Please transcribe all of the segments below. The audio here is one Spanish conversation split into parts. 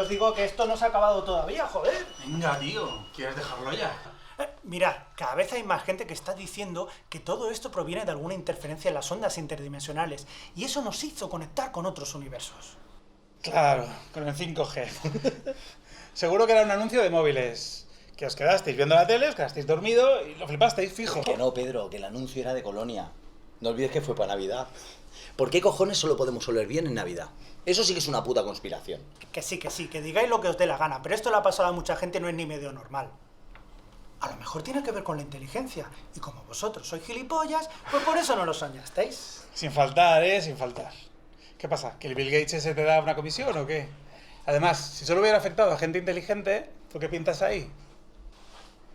os digo que esto no se ha acabado todavía, joder. Venga, tío, ¿quieres dejarlo ya? Mirad, cada vez hay más gente que está diciendo que todo esto proviene de alguna interferencia en las ondas interdimensionales y eso nos hizo conectar con otros universos. Claro, con el 5G. Seguro que era un anuncio de móviles. Que os quedasteis viendo la tele, os quedasteis dormido y lo flipasteis, fijo. Que no, Pedro, que el anuncio era de Colonia. No olvides que fue para Navidad. ¿Por qué cojones solo podemos oler bien en Navidad? Eso sí que es una puta conspiración. Que sí, que digáis lo que os dé la gana, pero esto le ha pasado a mucha gente, no es ni medio normal. A lo mejor tiene que ver con la inteligencia, y como vosotros sois gilipollas, pues por eso no lo soñasteis. Sin faltar, sin faltar. ¿Qué pasa? ¿Que el Bill Gates ese te da una comisión o qué? Además, si solo hubiera afectado a gente inteligente, ¿por qué pintas ahí?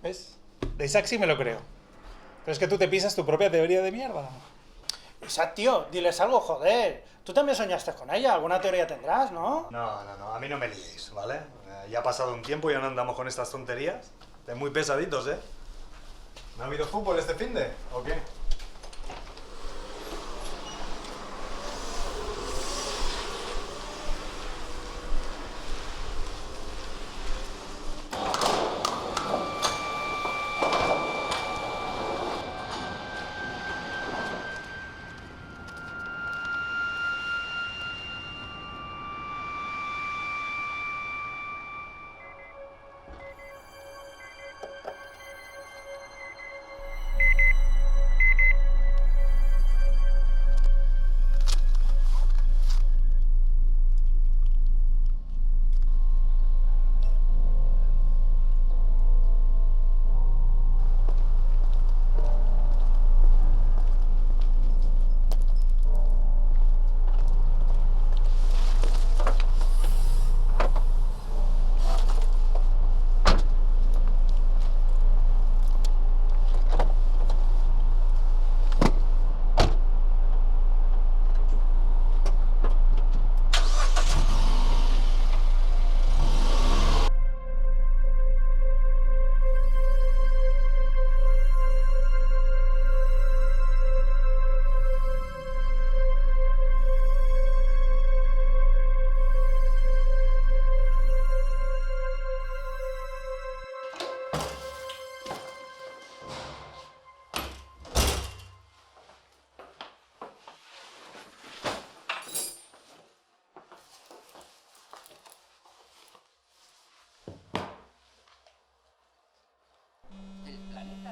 ¿Ves? De Isaac sí me lo creo. Pero es que tú te pisas tu propia teoría de mierda. Isaac, tío, diles algo, joder. Tú también soñaste con ella, alguna teoría tendrás, ¿no? No, a mí no me liéis, ¿vale? Ya ha pasado un tiempo y ya no andamos con estas tonterías. De muy pesaditos, ¿eh? ¿No ha habido fútbol este finde? ¿O qué?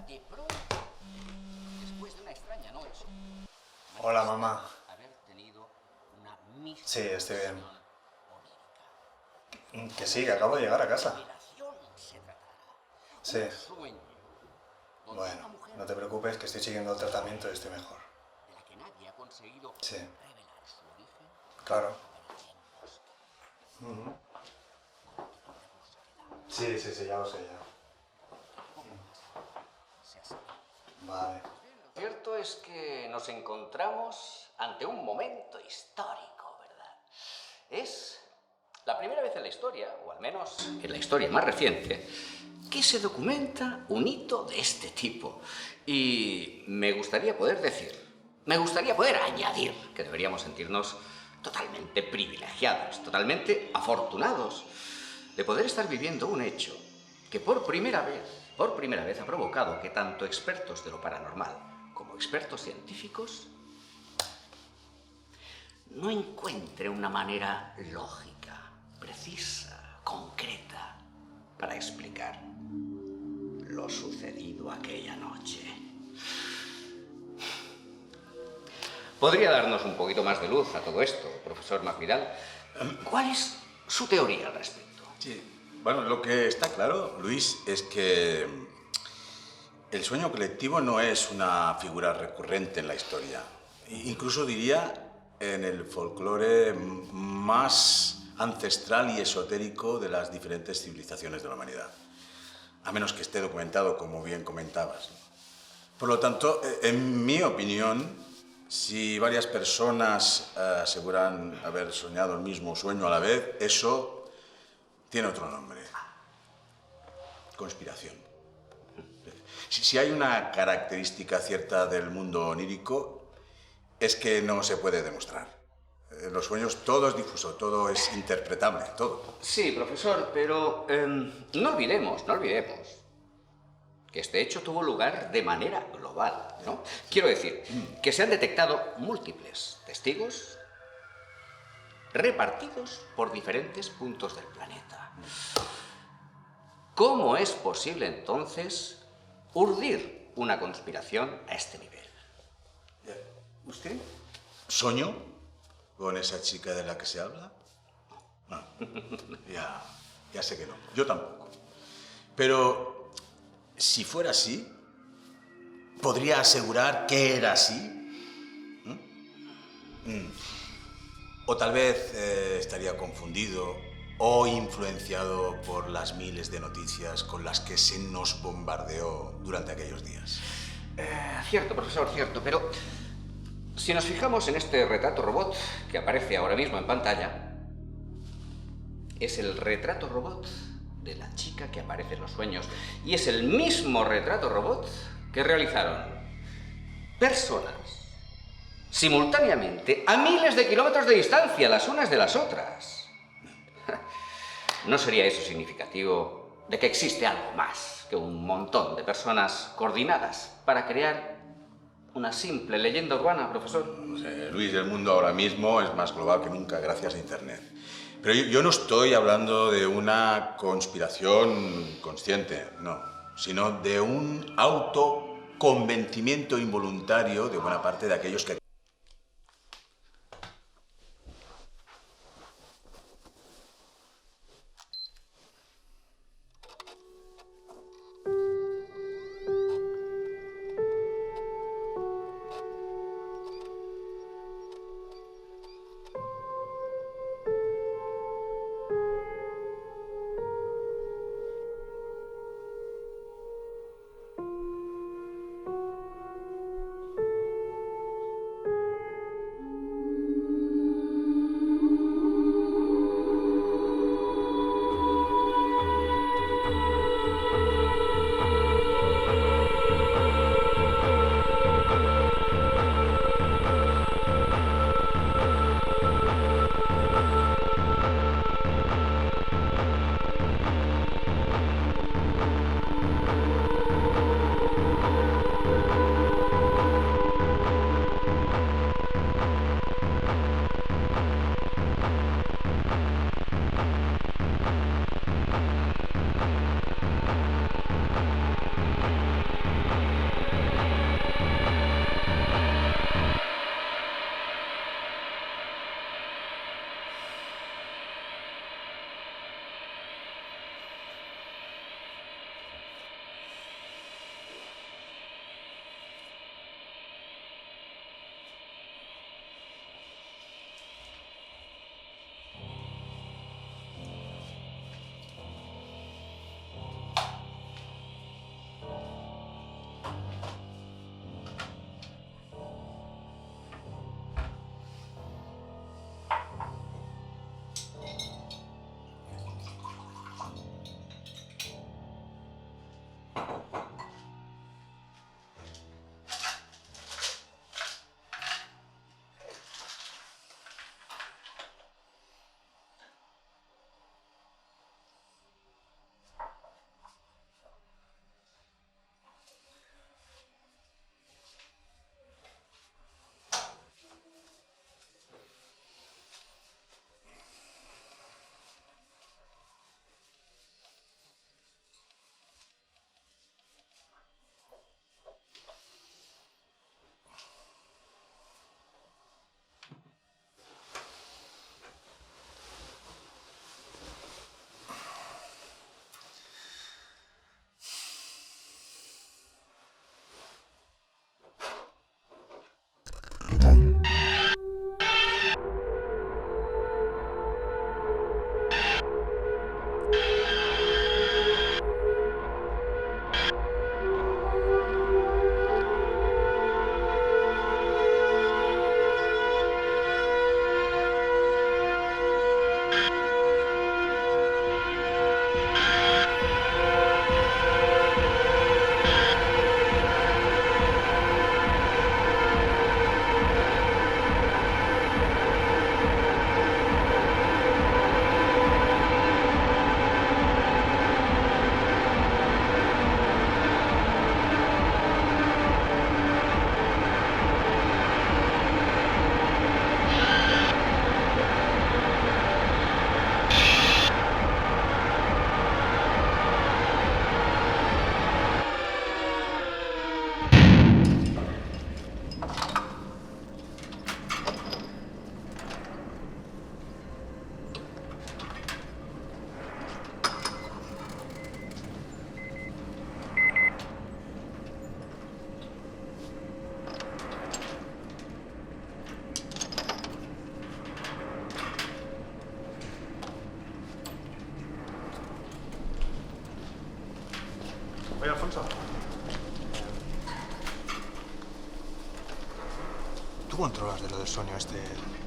De pronto, después de una extraña noche. Hola, mamá. Haber tenido una Sí, estoy bien. onírica. Que sí, que acabo de llegar a casa. Operación se tratará. Sí. Un sueño. Donde una Bueno, mujer no te preocupes, que estoy siguiendo el tratamiento y estoy mejor. de la que nadie ha conseguido Sí. revelar su origen. Claro. En el bosque. Sí, ya lo sé, ya. Se acerca. Vale. Lo cierto es que nos encontramos ante un momento histórico, ¿verdad? Es la primera vez en la historia, o al menos en la historia más reciente, que se documenta un hito de este tipo. Y me gustaría poder añadir que deberíamos sentirnos totalmente privilegiados, totalmente afortunados de poder estar viviendo un hecho que por primera vez ha provocado que tanto expertos de lo paranormal como expertos científicos no encuentren una manera lógica, precisa, concreta para explicar lo sucedido aquella noche. ¿Podría darnos un poquito más de luz a todo esto, profesor Masvidal? ¿Cuál es su teoría al respecto? Sí, bueno, lo que está claro, Luis, es que el sueño colectivo no es una figura recurrente en la historia. Incluso diría en el folclore más ancestral y esotérico de las diferentes civilizaciones de la humanidad. A menos que esté documentado, como bien comentabas. Por lo tanto, en mi opinión, si varias personas aseguran haber soñado el mismo sueño a la vez, eso tiene otro nombre. Conspiración. Si hay una característica cierta del mundo onírico, es que no se puede demostrar. Los sueños, todo es difuso, todo es interpretable, todo. Sí, profesor, pero no olvidemos que este hecho tuvo lugar de manera global, ¿no? Quiero decir, que se han detectado múltiples testigos repartidos por diferentes puntos del planeta. ¿Cómo es posible, entonces, urdir una conspiración a este nivel? ¿Usted? ¿Soñó con esa chica de la que se habla? No. Ya sé que no. Yo tampoco. Pero si fuera así, ¿podría asegurar que era así? O tal vez estaría confundido o influenciado por las miles de noticias con las que se nos bombardeó durante aquellos días. Cierto, profesor, cierto, pero si nos fijamos en este retrato robot que aparece ahora mismo en pantalla, es el retrato robot de la chica que aparece en los sueños y es el mismo retrato robot que realizaron personas simultáneamente a miles de kilómetros de distancia las unas de las otras. ¿No sería eso significativo de que existe algo más que un montón de personas coordinadas para crear una simple leyenda urbana, profesor? No sé, Luis, el mundo ahora mismo es más global que nunca gracias a Internet. Pero yo no estoy hablando de una conspiración consciente, no, sino de un autoconvencimiento involuntario de buena parte de aquellos que... Tú controlas de lo del sueño este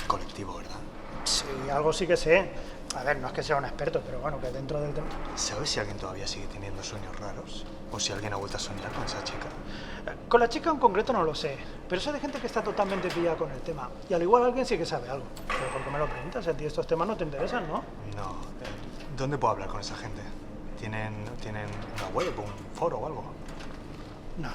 colectivo, ¿verdad? Sí, algo sí que sé. A ver, no es que sea un experto, pero bueno, que dentro del tema... ¿Sabes si alguien todavía sigue teniendo sueños raros? ¿O si alguien ha vuelto a soñar con esa chica? Con la chica en concreto no lo sé, pero sé de gente que está totalmente pillada con el tema. Y al igual alguien sí que sabe algo. Pero ¿por qué me lo preguntas? A ti estos temas no te interesan, ¿no? No. ¿Dónde puedo hablar con esa gente? ¿Tienen una web, un foro o algo? No,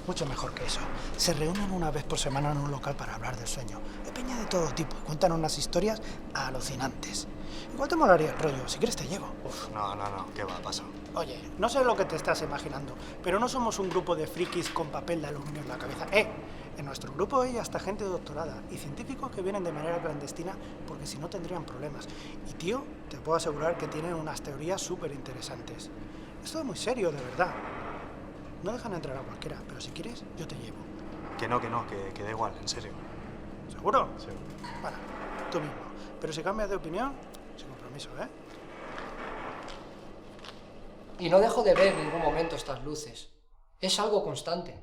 mucho mejor que eso. Se reúnen una vez por semana en un local para hablar del sueño. De peña de todo tipo. Cuentan unas historias alucinantes. Igual te molaría el rollo. Si quieres te llevo. Uf, no. ¿Qué va? Paso. Oye, no sé lo que te estás imaginando, pero no somos un grupo de frikis con papel de aluminio en la cabeza. En nuestro grupo hay hasta gente doctorada y científicos que vienen de manera clandestina porque si no tendrían problemas. Y tío, te puedo asegurar que tienen unas teorías súper interesantes. Esto es muy serio, de verdad. No dejan entrar a cualquiera, pero si quieres, yo te llevo. Que no, que da igual, en serio. ¿Seguro? Sí. Bueno, tú mismo. Pero si cambias de opinión, sin compromiso, ¿eh? Y no dejo de ver en ningún momento estas luces. Es algo constante.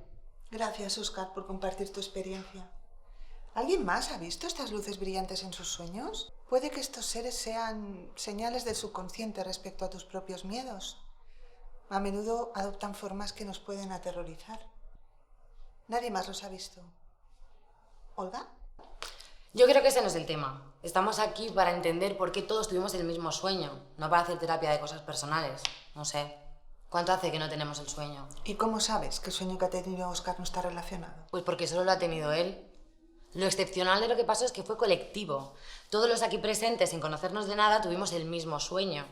Gracias, Óscar, por compartir tu experiencia. ¿Alguien más ha visto estas luces brillantes en sus sueños? Puede que estos seres sean señales del subconsciente respecto a tus propios miedos. A menudo adoptan formas que nos pueden aterrorizar. Nadie más los ha visto. ¿Olga? Yo creo que ese no es el tema. Estamos aquí para entender por qué todos tuvimos el mismo sueño, no para hacer terapia de cosas personales. No sé. ¿Cuánto hace que no tenemos el sueño? ¿Y cómo sabes que el sueño que ha tenido Óscar no está relacionado? Pues porque solo lo ha tenido él. Lo excepcional de lo que pasó es que fue colectivo. Todos los aquí presentes, sin conocernos de nada, tuvimos el mismo sueño.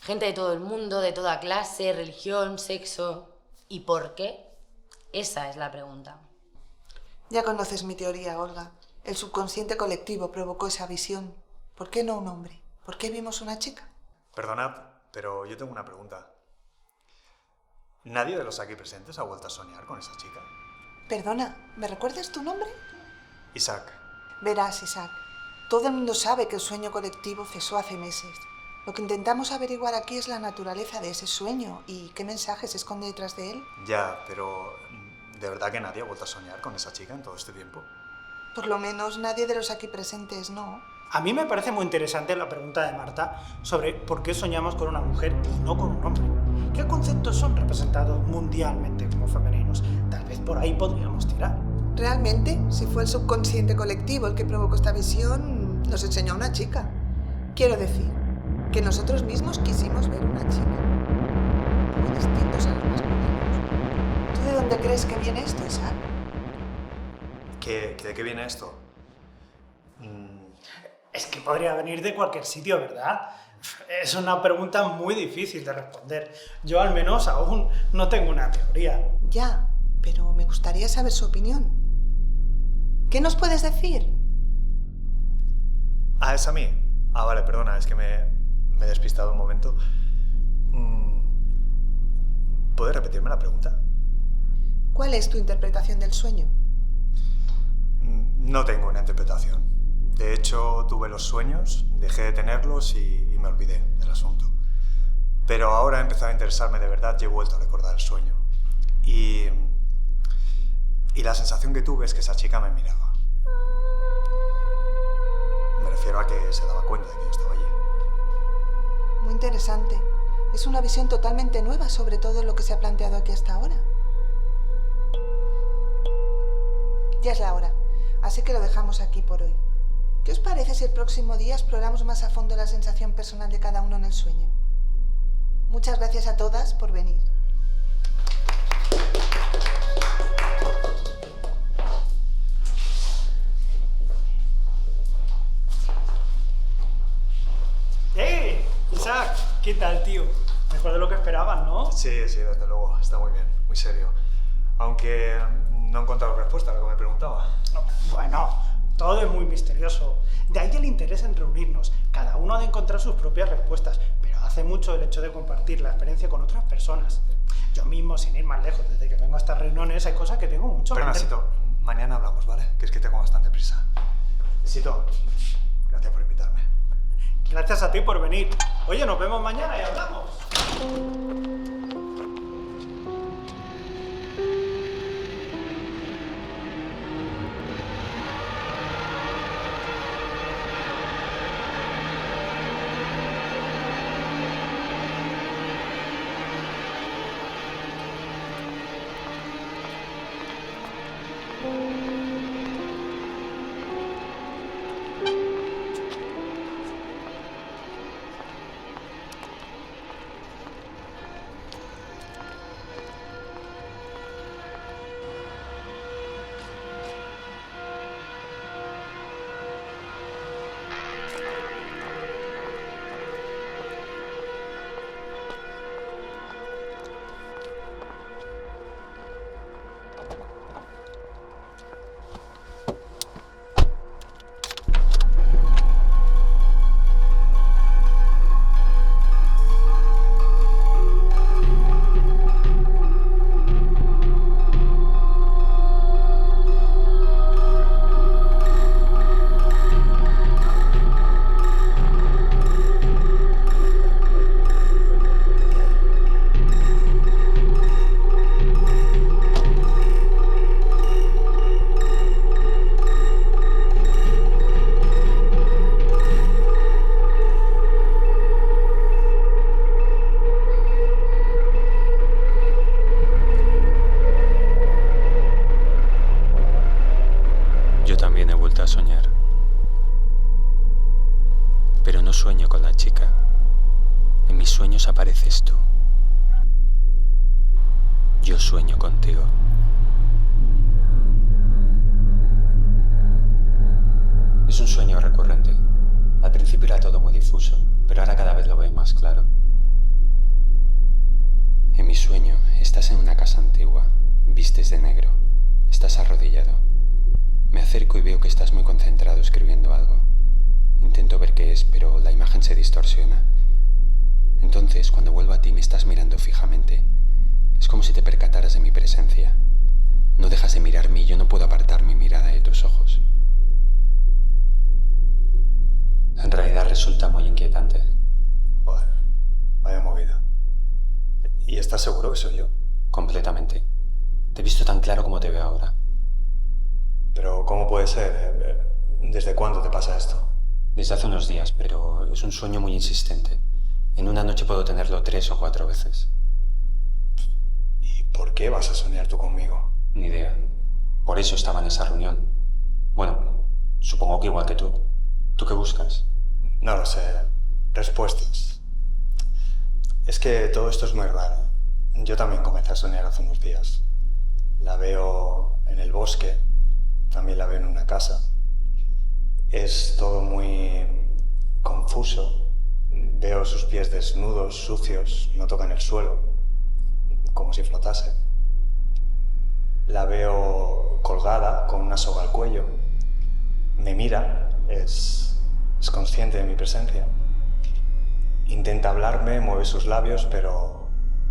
Gente de todo el mundo, de toda clase, religión, sexo... ¿Y por qué? Esa es la pregunta. Ya conoces mi teoría, Olga. El subconsciente colectivo provocó esa visión. ¿Por qué no un hombre? ¿Por qué vimos una chica? Perdonad, pero yo tengo una pregunta. ¿Nadie de los aquí presentes ha vuelto a soñar con esa chica? Perdona, ¿me recuerdas tu nombre? Isaac. Verás, Isaac, todo el mundo sabe que el sueño colectivo cesó hace meses. Lo que intentamos averiguar aquí es la naturaleza de ese sueño y qué mensaje se esconde detrás de él. Ya, pero ¿de verdad que nadie ha vuelto a soñar con esa chica en todo este tiempo? Por lo menos nadie de los aquí presentes, ¿no? A mí me parece muy interesante la pregunta de Marta sobre por qué soñamos con una mujer y no con un hombre. ¿Qué conceptos son representados mundialmente como femeninos? Tal vez por ahí podríamos tirar. Realmente, si fue el subconsciente colectivo el que provocó esta visión, nos enseñó a una chica. Quiero decir, que nosotros mismos quisimos ver una chica. Muy distintos a los masculinos. ¿Tú de dónde crees que viene esto, Isaac? ¿De qué viene esto? Es que podría venir de cualquier sitio, ¿verdad? Es una pregunta muy difícil de responder. Yo al menos aún no tengo una teoría. Ya, pero me gustaría saber su opinión. ¿Qué nos puedes decir? Ah, ¿es a mí? Ah, vale, perdona, es que me he despistado un momento. ¿Puedes repetirme la pregunta? ¿Cuál es tu interpretación del sueño? No tengo una interpretación. De hecho, tuve los sueños, dejé de tenerlos y me olvidé del asunto. Pero ahora he empezado a interesarme de verdad y he vuelto a recordar el sueño. Y la sensación que tuve es que esa chica me miraba. Me refiero a que se daba cuenta de que yo estaba allí. Muy interesante. Es una visión totalmente nueva sobre todo lo que se ha planteado aquí hasta ahora. Ya es la hora, así que lo dejamos aquí por hoy. ¿Qué os parece si el próximo día exploramos más a fondo la sensación personal de cada uno en el sueño? Muchas gracias a todas por venir. ¡Hey! Isaac, ¿qué tal, tío? Mejor de lo que esperaban, ¿no? Sí, desde luego, está muy bien, muy serio. Aunque no he encontrado respuesta a lo que me preguntaba. Bueno, todo es muy misterioso. De ahí el interés en reunirnos. Cada uno ha de encontrar sus propias respuestas, pero hace mucho el hecho de compartir la experiencia con otras personas. Yo mismo, sin ir más lejos, desde que vengo a estas reuniones hay cosas que tengo mucho... Pero, Sito, mañana hablamos, ¿vale? Que es que tengo bastante prisa. Sito, gracias por invitarme. Gracias a ti por venir. Oye, nos vemos mañana y hablamos. también he vuelto a soñar. Pero no sueño con la chica. En mis sueños apareces tú. Yo sueño contigo. Es un sueño recurrente. Al principio era todo muy difuso, pero ahora cada vez lo veo más claro. En mi sueño estás en una casa antigua, vistes de negro, estás arrodillado. Me acerco y veo que estás muy concentrado escribiendo algo. Intento ver qué es, pero la imagen se distorsiona. Entonces, cuando vuelvo a ti, me estás mirando fijamente. Es como si te percataras de mi presencia. No dejas de mirarme y yo no puedo apartar mi mirada de tus ojos. En realidad resulta muy inquietante. Joder, vaya movida. ¿Y estás seguro que soy yo? Completamente. Te he visto tan claro como te veo ahora. Pero ¿cómo puede ser? ¿Desde cuándo te pasa esto? Desde hace unos días, pero es un sueño muy insistente. En una noche puedo tenerlo 3 o 4 veces. ¿Y por qué vas a soñar tú conmigo? Ni idea. Por eso estaba en esa reunión. Bueno, supongo que igual que tú. ¿Tú qué buscas? No lo sé. Respuestas. Es que todo esto es muy raro. Yo también comencé a soñar hace unos días. La veo en el bosque, también la veo en una casa. Es todo muy confuso. Veo sus pies desnudos, sucios, no tocan el suelo, como si flotase. La veo colgada con una soga al cuello. Me mira, es consciente de mi presencia. Intenta hablarme, mueve sus labios, pero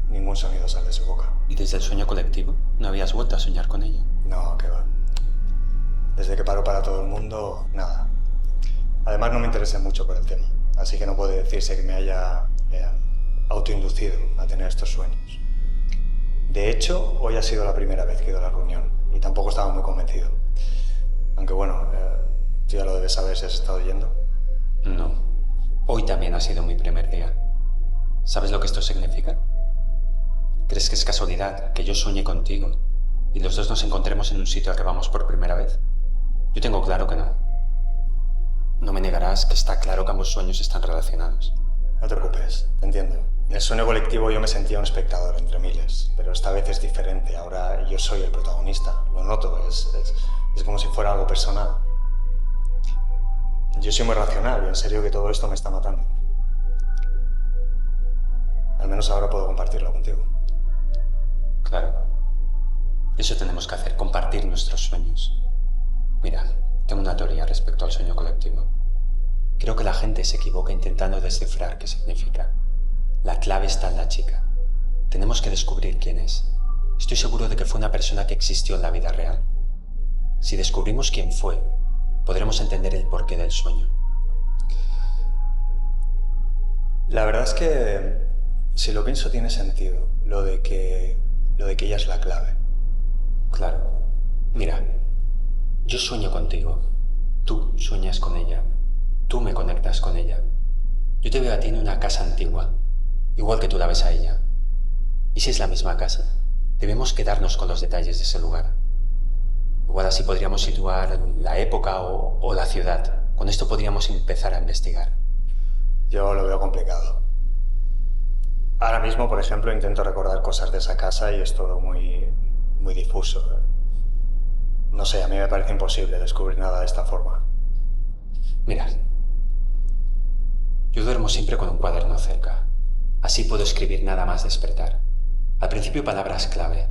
ningún sonido sale de su boca. ¿Y desde el sueño colectivo? ¿No habías vuelto a soñar con ella? No, qué va. Desde que paro para todo el mundo, nada. Además no me interesé mucho por el tema, así que no puede decirse que me haya autoinducido a tener estos sueños. De hecho, hoy ha sido la primera vez que he ido a la reunión y tampoco estaba muy convencido. Aunque bueno, tú ya lo debes saber si has estado yendo. No. Hoy también ha sido mi primer día. ¿Sabes lo que esto significa? ¿Crees que es casualidad que yo sueñe contigo y los dos nos encontremos en un sitio al que vamos por primera vez? Yo tengo claro que no. No me negarás que está claro que ambos sueños están relacionados. No te preocupes, te entiendo. En el sueño colectivo yo me sentía un espectador entre miles, pero esta vez es diferente. Ahora yo soy el protagonista. Lo noto, es como si fuera algo personal. Yo soy muy racional y en serio que todo esto me está matando. Al menos ahora puedo compartirlo contigo. Claro. Eso tenemos que hacer, compartir nuestros sueños. Mira, tengo una teoría respecto al sueño colectivo. Creo que la gente se equivoca intentando descifrar qué significa. La clave está en la chica. Tenemos que descubrir quién es. Estoy seguro de que fue una persona que existió en la vida real. Si descubrimos quién fue, podremos entender el porqué del sueño. La verdad es que, si lo pienso, tiene sentido. Lo de que ella es la clave. Claro. Mira, yo sueño contigo. Tú sueñas con ella. Tú me conectas con ella. Yo te veo a ti en una casa antigua, igual que tú la ves a ella. ¿Y si es la misma casa? Debemos quedarnos con los detalles de ese lugar. Igual así podríamos situar la época o la ciudad. Con esto podríamos empezar a investigar. Yo lo veo complicado. Ahora mismo, por ejemplo, intento recordar cosas de esa casa y es todo muy difuso. No sé, a mí me parece imposible descubrir nada de esta forma. Mira, yo duermo siempre con un cuaderno cerca. Así puedo escribir nada más despertar. Al principio palabras clave,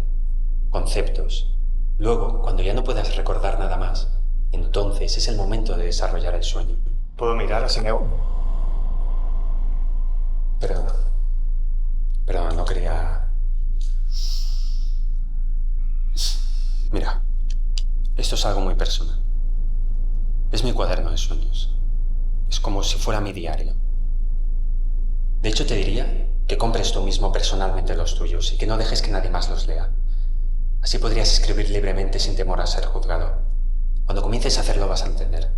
conceptos. Luego, cuando ya no puedas recordar nada más, entonces es el momento de desarrollar el sueño. ¿Puedo mirar así me... Perdón, no quería... Mira, esto es algo muy personal. Es mi cuaderno de sueños. Es como si fuera mi diario. De hecho, te diría que compres tú mismo personalmente los tuyos y que no dejes que nadie más los lea. Así podrías escribir libremente sin temor a ser juzgado. Cuando comiences a hacerlo vas a entender.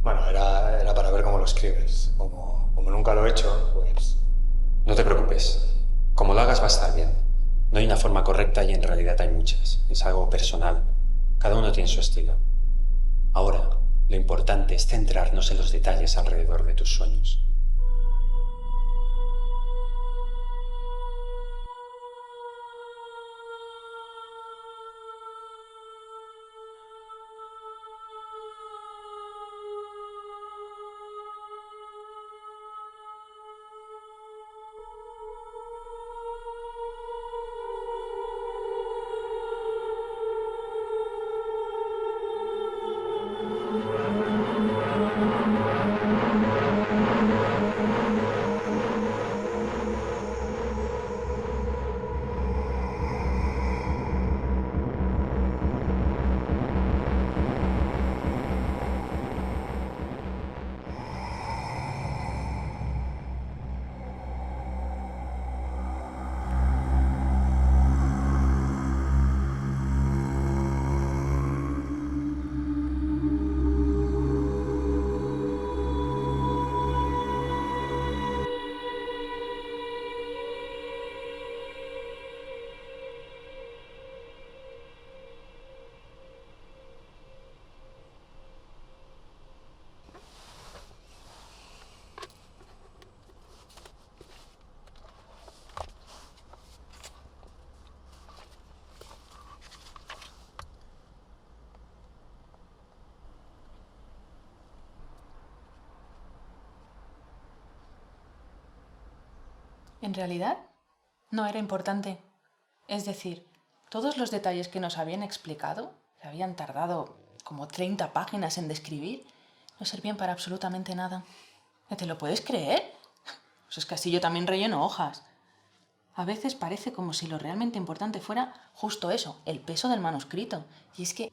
Bueno, era para ver cómo lo escribes. Como nunca lo he hecho, pues... No te preocupes. Como lo hagas va a estar bien. No hay una forma correcta y en realidad hay muchas. Es algo personal. Cada uno tiene su estilo. Ahora, lo importante es centrarnos en los detalles alrededor de tus sueños. En realidad, no era importante. Es decir, todos los detalles que nos habían explicado, que habían tardado como 30 páginas en describir, no servían para absolutamente nada. ¿Te lo puedes creer? Pues es que así yo también relleno hojas. A veces parece como si lo realmente importante fuera justo eso, el peso del manuscrito. Y es que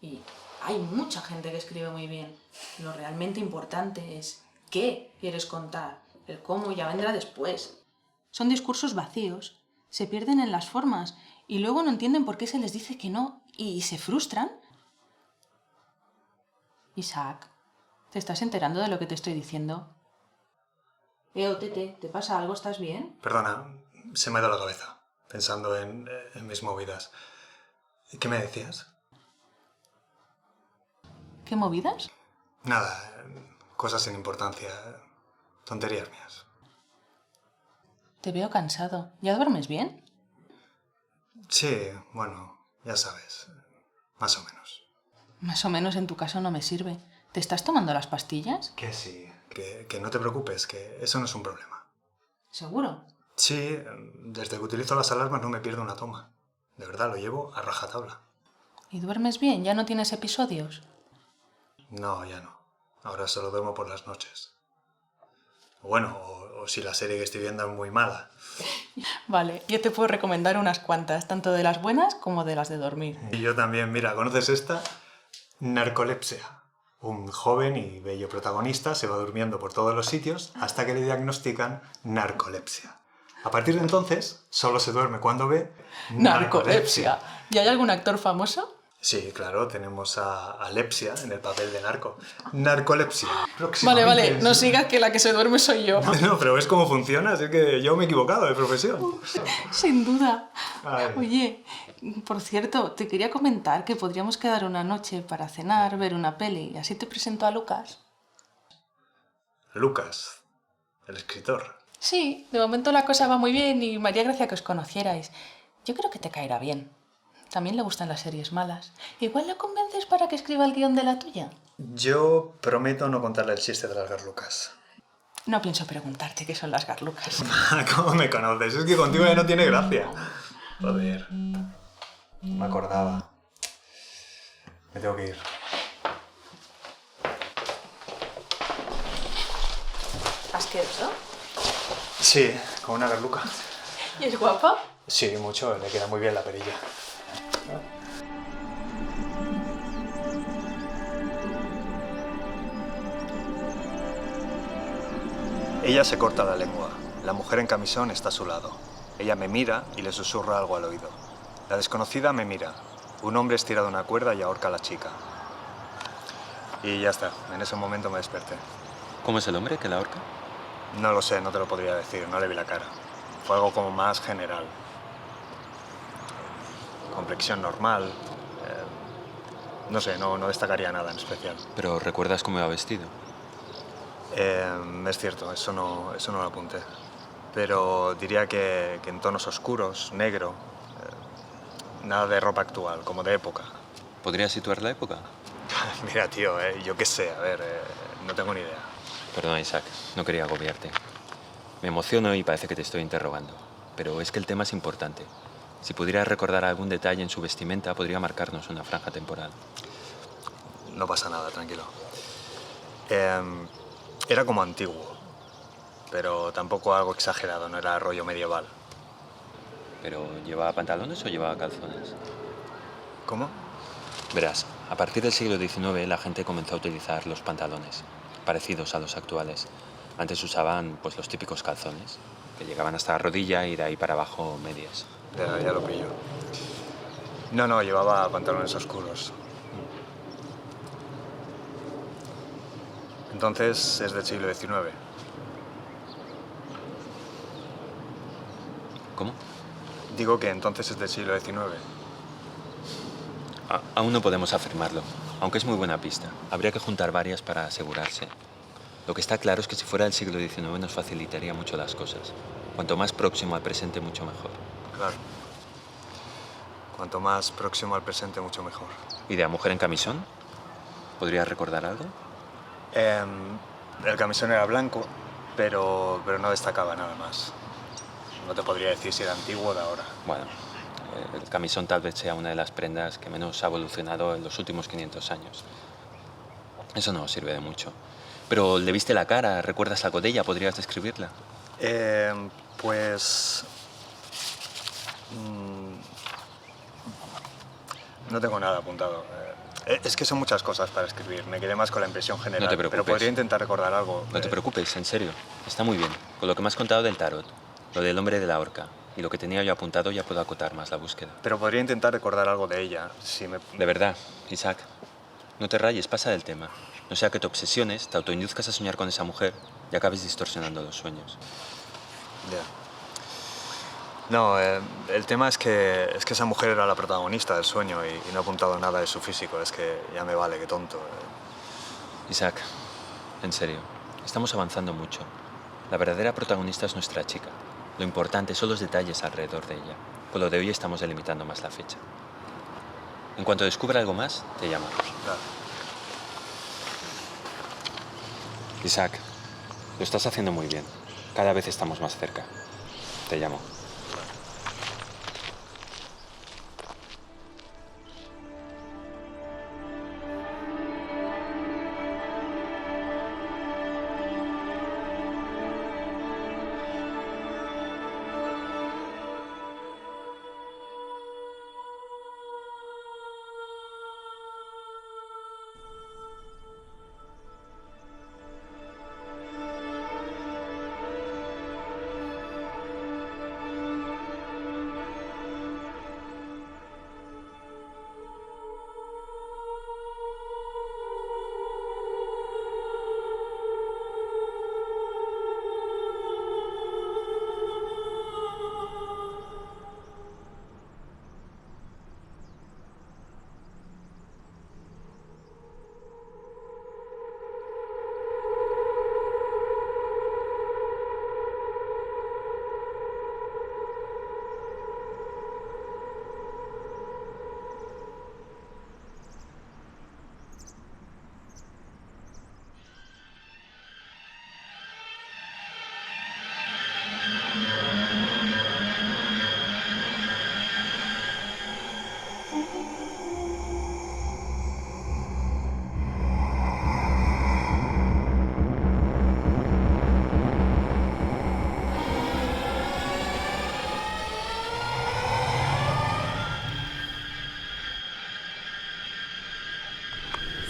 hay mucha gente que escribe muy bien. Lo realmente importante es qué quieres contar. El cómo ya vendrá después. Son discursos vacíos, se pierden en las formas y luego no entienden por qué se les dice que no y se frustran. Isaac, ¿te estás enterando de lo que te estoy diciendo? Tete, ¿te pasa algo? ¿Estás bien? Perdona, se me ha ido la cabeza, pensando en mis movidas. ¿Qué me decías? ¿Qué movidas? Nada, cosas sin importancia, tonterías mías. Te veo cansado. ¿Ya duermes bien? Sí, bueno, ya sabes, más o menos. Más o menos en tu caso no me sirve. ¿Te estás tomando las pastillas? Que sí, que no te preocupes, que eso no es un problema. ¿Seguro? Sí, desde que utilizo las alarmas no me pierdo una toma. De verdad, lo llevo a rajatabla. ¿Y duermes bien? ¿Ya no tienes episodios? No, ya no. Ahora solo duermo por las noches. Bueno, o si la serie que estoy viendo es muy mala. Vale, yo te puedo recomendar unas cuantas, tanto de las buenas como de las de dormir. Y yo también, mira, ¿conoces esta? Narcolepsia. Un joven y bello protagonista se va durmiendo por todos los sitios hasta que le diagnostican narcolepsia. A partir de entonces, solo se duerme cuando ve Narcolepsia. ¿Y hay algún actor famoso? Sí, claro, tenemos a Alepsia en el papel de narco. Narcolepsia. Vale, no sigas que la que se duerme soy yo. No, pero ¿ves cómo funciona? Así que yo me he equivocado de profesión. Sin duda. Ay. Oye, por cierto, te quería comentar que podríamos quedar una noche para cenar, ver una peli, y así te presento a Lucas. Lucas, el escritor. Sí, de momento la cosa va muy bien y me haría gracia que os conocierais. Yo creo que te caerá bien. También le gustan las series malas. Igual la convences para que escriba el guión de la tuya. Yo prometo no contarle el chiste de las garlucas. No pienso preguntarte qué son las garlucas. ¿Cómo me conoces? Es que contigo ya no tiene gracia. Joder. Me acordaba. Me tengo que ir. ¿Asqueroso? Sí, con una garluca. ¿Y es guapa? Sí, mucho. Le queda muy bien la perilla. Ella se corta la lengua. La mujer en camisón está a su lado. Ella me mira y le susurra algo al oído. La desconocida me mira. Un hombre estira de una cuerda y ahorca a la chica. Y ya está. En ese momento me desperté. ¿Cómo es el hombre que la ahorca? No lo sé, no te lo podría decir. No le vi la cara. Fue algo como más general. Complexión normal. No sé, no destacaría nada en especial. Pero ¿recuerdas cómo iba vestido? Es cierto, eso no lo apunté. Pero diría que en tonos oscuros, negro, nada de ropa actual, como de época. ¿Podrías situar la época? Mira, tío, yo qué sé, a ver, no tengo ni idea. Perdona, Isaac, no quería agobiarte. Me emociono y parece que te estoy interrogando. Pero es que el tema es importante. Si pudieras recordar algún detalle en su vestimenta, podría marcarnos una franja temporal. No pasa nada, tranquilo. Era como antiguo, pero tampoco algo exagerado, no era rollo medieval. ¿Pero llevaba pantalones o llevaba calzones? ¿Cómo? Verás, a partir del siglo XIX la gente comenzó a utilizar los pantalones, parecidos a los actuales. Antes usaban pues los típicos calzones, que llegaban hasta la rodilla y de ahí para abajo medias. Ya lo pillo. No, llevaba pantalones oscuros. Entonces es del siglo XIX. ¿Cómo? Digo que entonces es del siglo XIX. Aún no podemos afirmarlo, aunque es muy buena pista. Habría que juntar varias para asegurarse. Lo que está claro es que si fuera del siglo XIX nos facilitaría mucho las cosas. Cuanto más próximo al presente, mucho mejor. Claro. Cuanto más próximo al presente, mucho mejor. ¿Y de la mujer en camisón? ¿Podrías recordar algo? El camisón era blanco, pero no destacaba nada más. No te podría decir si era antiguo o de ahora. Bueno, el camisón tal vez sea una de las prendas que menos ha evolucionado en los últimos 500 años. Eso no sirve de mucho. Pero ¿le viste la cara? ¿Recuerdas algo de ella? ¿Podrías describirla? Pues... no tengo nada apuntado. Es que son muchas cosas para escribir. Me quedé más con la impresión general. No te preocupes. Pero podría intentar recordar algo. No te preocupes, en serio. Está muy bien. Con lo que me has contado del tarot, lo del hombre de la horca y lo que tenía yo apuntado, ya puedo acotar más la búsqueda. Pero podría intentar recordar algo de ella, si me... De verdad, Isaac. No te rayes, pasa del tema. No sea que te obsesiones, te autoinduzcas a soñar con esa mujer y acabes distorsionando los sueños. Ya. No, el tema es que esa mujer era la protagonista del sueño y no he apuntado nada de su físico. Es que ya me vale, qué tonto. Isaac, en serio, estamos avanzando mucho. La verdadera protagonista es nuestra chica. Lo importante son los detalles alrededor de ella. Con lo de hoy estamos delimitando más la fecha. En cuanto descubra algo más, te llamamos. Claro. Isaac, lo estás haciendo muy bien. Cada vez estamos más cerca. Te llamo.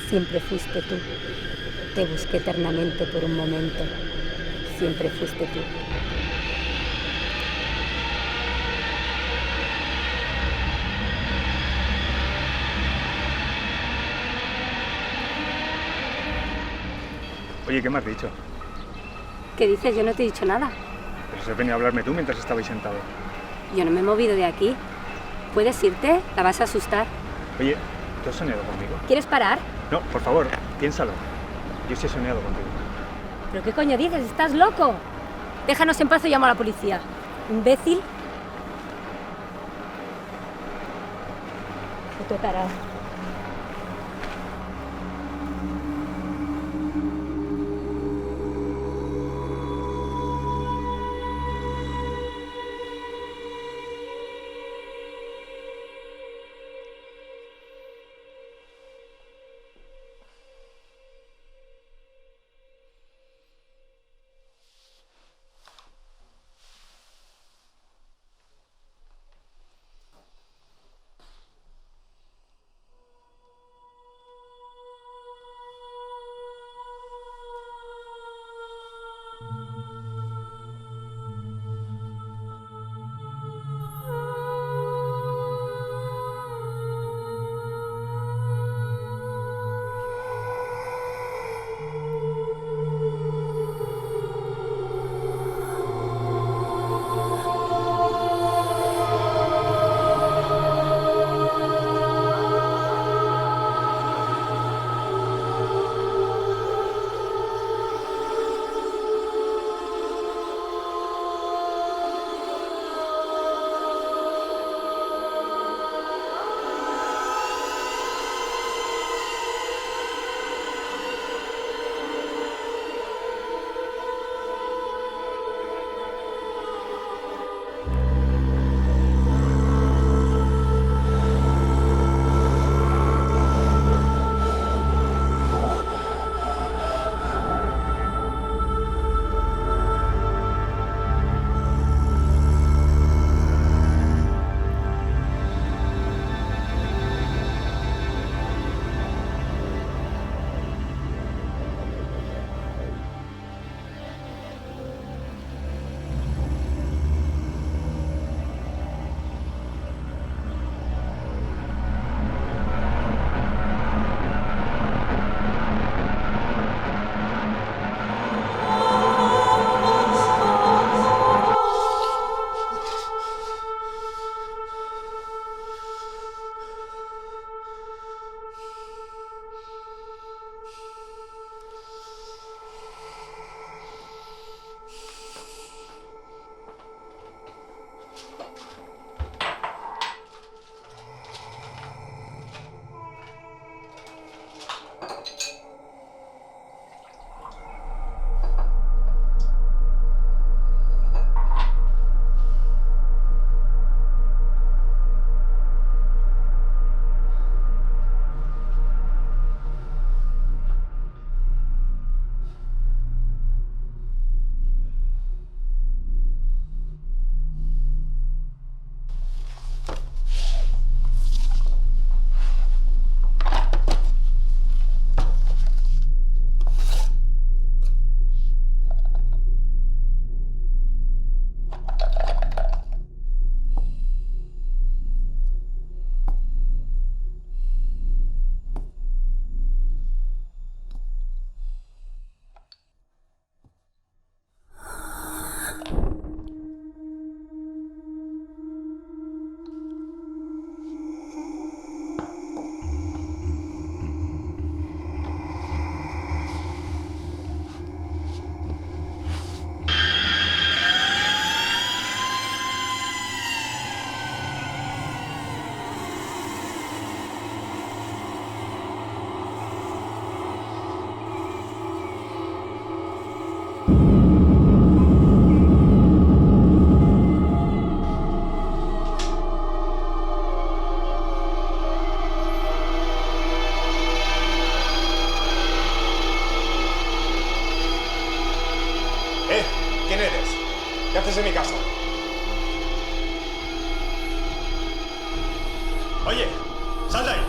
Siempre fuiste tú. Te busqué eternamente por un momento. Siempre fuiste tú. Oye, ¿qué me has dicho? ¿Qué dices? Yo no te he dicho nada. Pero si has venido a hablarme tú mientras estabais sentado. Yo no me he movido de aquí. ¿Puedes irte? La vas a asustar. Oye, ¿Tú has soñado conmigo? ¿Quieres parar? No, por favor, piénsalo. Yo sí he soñado contigo. ¿Pero qué coño dices? ¿Estás loco? Déjanos en paz o llamo a la policía. ¿Imbécil? Puto tarado. ¿Quién eres? ¿Qué haces en mi casa? Oye, sal de ahí.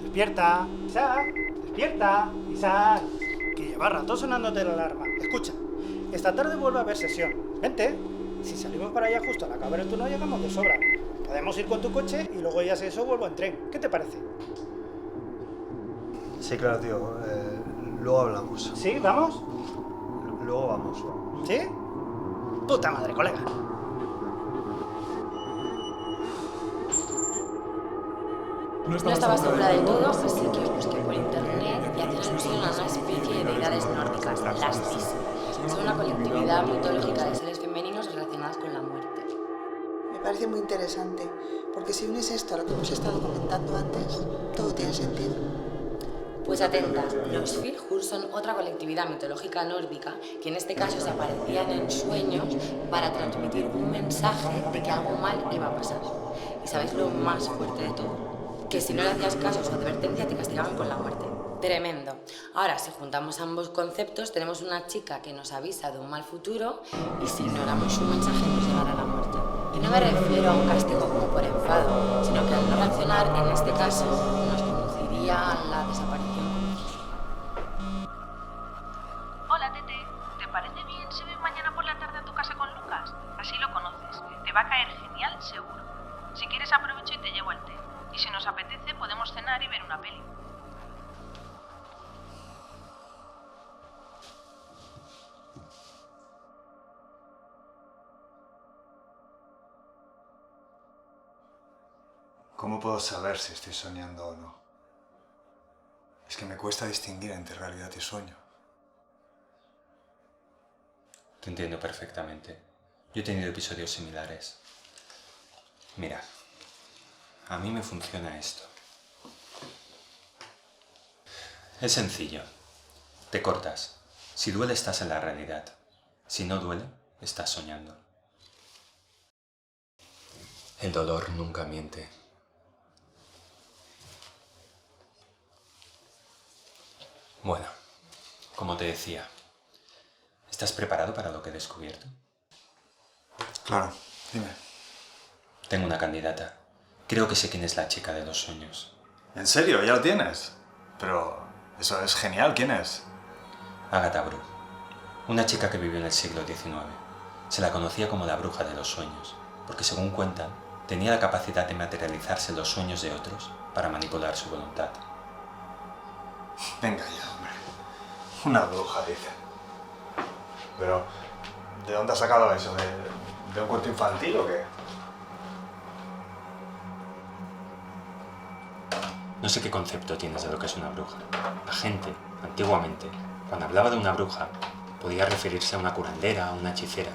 Despierta, Isaac, despierta, Isaac. Que lleva rato sonándote la alarma. Escucha, esta tarde vuelve a haber sesión. Vente. Si salimos para allá justo al acabar el turno llegamos de sobra. Podemos ir con tu coche y luego ya si eso vuelvo en tren. ¿Qué te parece? Sí, claro, tío. Luego hablamos. ¿Sí? ¿Vamos? Luego vamos. ¿Sí? Puta madre, colega. No estaba segura del todo, así que os busqué por internet y hacían alusión a una especie de deidades nórdicas, las Tis. Son una colectividad mitológica de seres femeninos relacionadas con la muerte. Me parece muy interesante, porque si unes esto a lo que hemos estado comentando antes, todo tiene sentido. Pues atenta, los Filhur son otra colectividad mitológica nórdica que en este caso se aparecían en sueños para transmitir un mensaje de que algo mal iba a pasar. ¿Y sabéis lo más fuerte de todo? Que si no le hacías caso a su advertencia te castigaban con la muerte. Tremendo. Ahora, si juntamos ambos conceptos, tenemos una chica que nos avisa de un mal futuro y si ignoramos su mensaje nos llevará a la muerte. Y no me refiero a un castigo como por enfado, sino que al no reaccionar, en este caso, nos conduciría a la desaparición. Hola, Tete. ¿Te parece bien si voy mañana por la tarde a tu casa con Lucas? Así lo conoces. Te va a caer genial, seguro. Si quieres aprovecho y te llevo el té. Y si nos apetece, podemos cenar y ver una peli. ¿Cómo puedo saber si estoy soñando o no? Es que me cuesta distinguir entre realidad y sueño. Te entiendo perfectamente. Yo he tenido episodios similares. Mira, a mí me funciona esto. Es sencillo. Te cortas. Si duele, estás en la realidad. Si no duele, estás soñando. El dolor nunca miente. Bueno, como te decía, ¿estás preparado para lo que he descubierto? Claro, dime. Tengo una candidata. Creo que sé quién es la chica de los sueños. ¿En serio? ¿Ya lo tienes? Pero eso es genial. ¿Quién es? Agatha Brug. Una chica que vivió en el siglo XIX. Se la conocía como la bruja de los sueños, porque según cuentan, tenía la capacidad de materializarse en los sueños de otros para manipular su voluntad. Venga ya, hombre. Una bruja, dice. Pero, ¿de dónde has sacado eso? ¿De un cuento infantil o qué? No sé qué concepto tienes de lo que es una bruja. La gente, antiguamente, cuando hablaba de una bruja, podía referirse a una curandera, a una hechicera,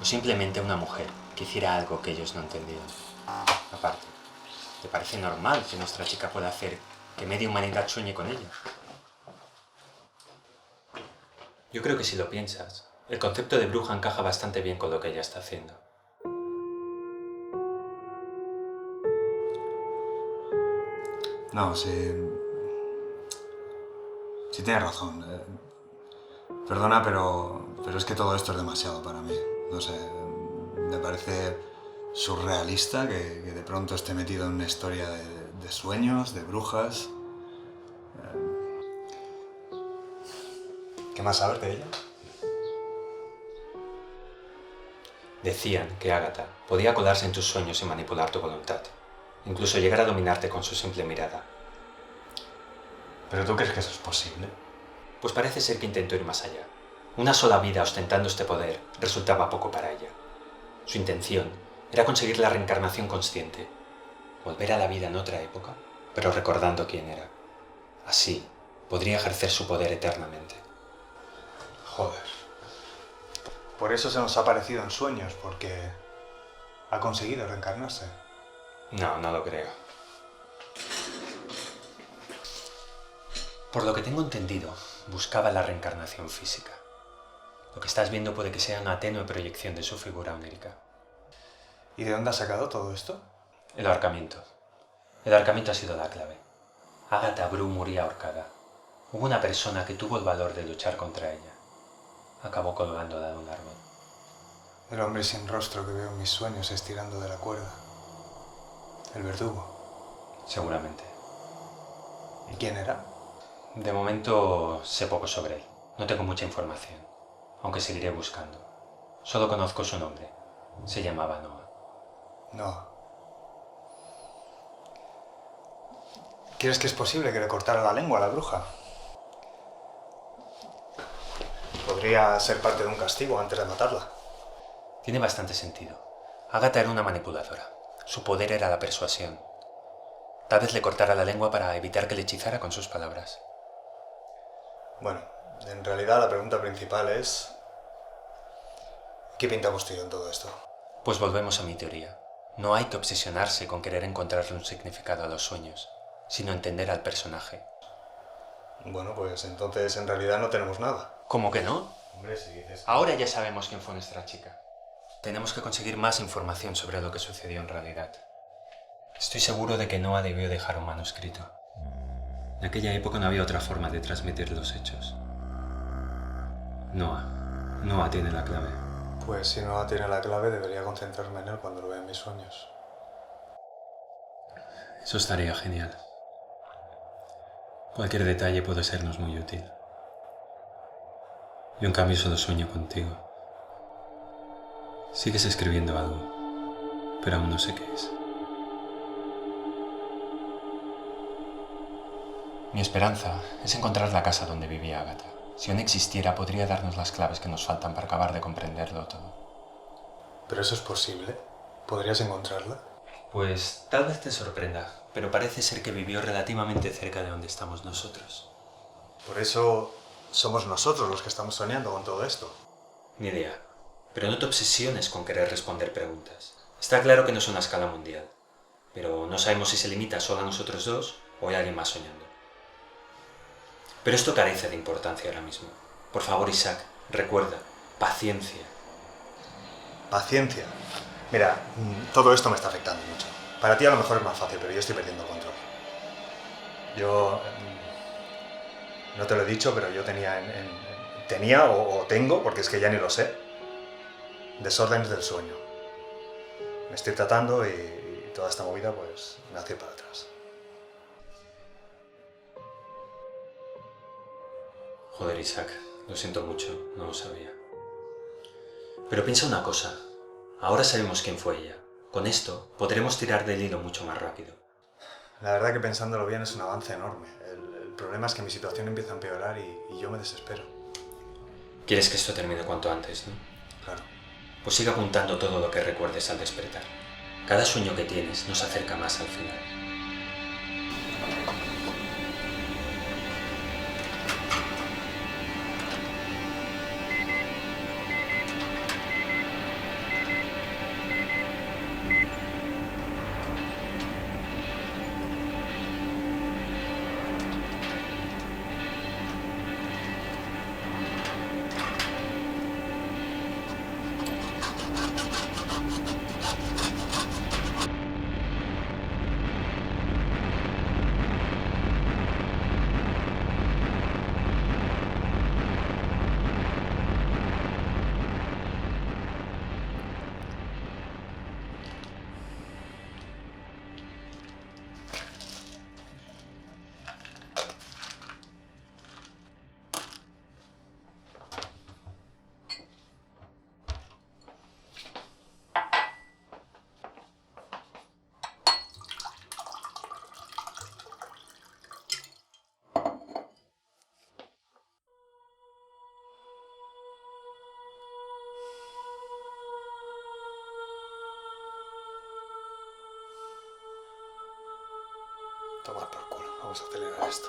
o simplemente a una mujer que hiciera algo que ellos no entendían. Aparte, ¿te parece normal que nuestra chica pueda hacer que media humanidad sueñe con ella? Yo creo que si lo piensas, el concepto de bruja encaja bastante bien con lo que ella está haciendo. No, sí tienes razón. Perdona, pero es que todo esto es demasiado para mí. No sé, me parece surrealista que de pronto esté metido en una historia de sueños, de brujas. ¿Qué más sabes de ella? Decían que Agatha podía colarse en tus sueños y manipular tu voluntad. Incluso llegar a dominarte con su simple mirada. ¿Pero tú crees que eso es posible? Pues parece ser que intentó ir más allá. Una sola vida ostentando este poder resultaba poco para ella. Su intención era conseguir la reencarnación consciente. Volver a la vida en otra época, pero recordando quién era. Así, podría ejercer su poder eternamente. Joder. Por eso se nos ha aparecido en sueños, porque ha conseguido reencarnarse. No, no lo creo. Por lo que tengo entendido, buscaba la reencarnación física. Lo que estás viendo puede que sea una tenue proyección de su figura onírica. ¿Y de dónde ha sacado todo esto? El ahorcamiento. El ahorcamiento ha sido la clave. Agatha Brug moría ahorcada. Hubo una persona que tuvo el valor de luchar contra ella. Acabó colgándola de un árbol. El hombre sin rostro que veo en mis sueños estirando de la cuerda. El verdugo. Seguramente. ¿Y quién era? De momento sé poco sobre él. No tengo mucha información, aunque seguiré buscando. Solo conozco su nombre. Se llamaba Noah. No. ¿Crees que es posible que le cortara la lengua a la bruja? Podría ser parte de un castigo antes de matarla. Tiene bastante sentido. Agatha era una manipuladora. Su poder era la persuasión. Tal vez le cortara la lengua para evitar que le hechizara con sus palabras. Bueno, en realidad la pregunta principal es... ¿qué pintamos tú y yo en todo esto? Pues volvemos a mi teoría. No hay que obsesionarse con querer encontrarle un significado a los sueños, sino entender al personaje. Bueno, pues entonces en realidad no tenemos nada. ¿Cómo que no? Hombre, si dices... Ahora ya sabemos quién fue nuestra chica. Tenemos que conseguir más información sobre lo que sucedió en realidad. Estoy seguro de que Noah debió dejar un manuscrito. En aquella época no había otra forma de transmitir los hechos. Noah tiene la clave. Pues si no tiene la clave, debería concentrarme en él cuando lo vea en mis sueños. Eso estaría genial. Cualquier detalle puede sernos muy útil. Yo en cambio solo sueño contigo. Sigues escribiendo algo, pero aún no sé qué es. Mi esperanza es encontrar la casa donde vivía Agatha. Si aún existiera, podría darnos las claves que nos faltan para acabar de comprenderlo todo. ¿Pero eso es posible? ¿Podrías encontrarla? Pues tal vez te sorprenda, pero parece ser que vivió relativamente cerca de donde estamos nosotros. Por eso somos nosotros los que estamos soñando con todo esto. Ni idea. Pero no te obsesiones con querer responder preguntas. Está claro que no es una escala mundial, pero no sabemos si se limita solo a nosotros dos o hay alguien más soñando. Pero esto carece de importancia ahora mismo. Por favor, Isaac, recuerda, paciencia. Paciencia. Mira, todo esto me está afectando mucho. Para ti a lo mejor es más fácil, pero yo estoy perdiendo el control. Yo... no te lo he dicho, pero yo tenía o tengo, porque es que ya ni lo sé, desórdenes del sueño. Me estoy tratando y toda esta movida pues me hace ir para atrás. Joder, Isaac, lo siento mucho, no lo sabía. Pero piensa una cosa, ahora sabemos quién fue ella. Con esto podremos tirar del hilo mucho más rápido. La verdad que pensándolo bien es un avance enorme. El problema es que mi situación empieza a empeorar y yo me desespero. Quieres que esto termine cuanto antes, ¿no? Claro. Pues sigue apuntando todo lo que recuerdes al despertar. Cada sueño que tienes nos acerca más al final. Tomar por culo. Vamos a acelerar esto.